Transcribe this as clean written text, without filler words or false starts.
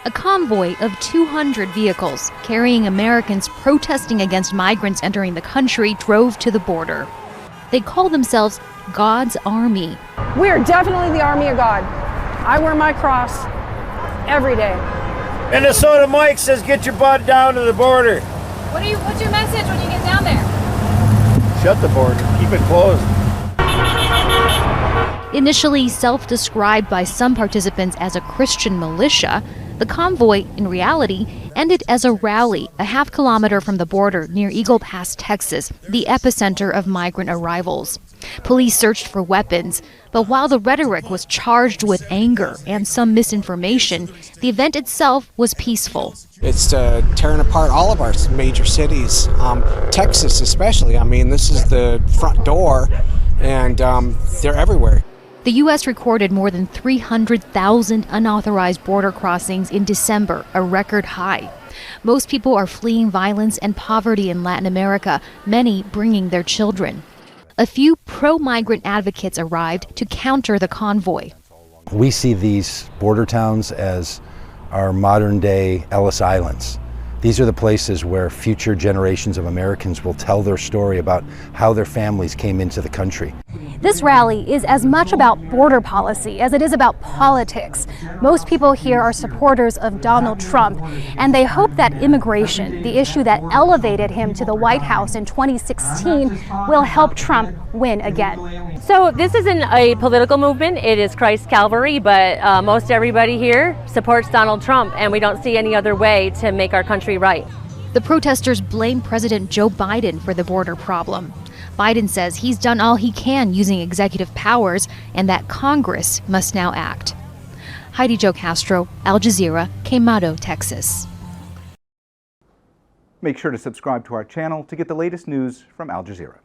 A convoy of 200 vehicles carrying Americans protesting against migrants entering the country drove to the border. They call themselves God's Army. We are definitely the army of God. I wear my cross every day. Minnesota Mike says get your butt down to the border. What's your message when you get down there? Shut the border. Keep it closed. Initially self-described by some participants as a Christian militia, the convoy, in reality, ended as a rally a half-kilometer from the border near Eagle Pass, Texas, the epicenter of migrant arrivals. Police searched for weapons, but while the rhetoric was charged with anger and some misinformation, the event itself was peaceful. It's tearing apart all of our major cities, Texas especially. I mean, this is the front door, and they're everywhere. The U.S. recorded more than 300,000 unauthorized border crossings in December, a record high. Most people are fleeing violence and poverty in Latin America, many bringing their children. A few pro-migrant advocates arrived to counter the convoy. We see these border towns as our modern-day Ellis Islands. These are the places where future generations of Americans will tell their story about how their families came into the country. This rally is as much about border policy as it is about politics. Most people here are supporters of Donald Trump, and they hope that immigration, the issue that elevated him to the White House in 2016, will help Trump win again. So this isn't a political movement, it is Christ Calvary, but most everybody here supports Donald Trump, and we don't see any other way to make our country right. The protesters blame President Joe Biden for the border problem. Biden says he's done all he can using executive powers and that Congress must now act. Heidi, Zhou, Castro, Al Jazeera, Quemado, Texas. Make sure to subscribe to our channel to get the latest news from Al Jazeera.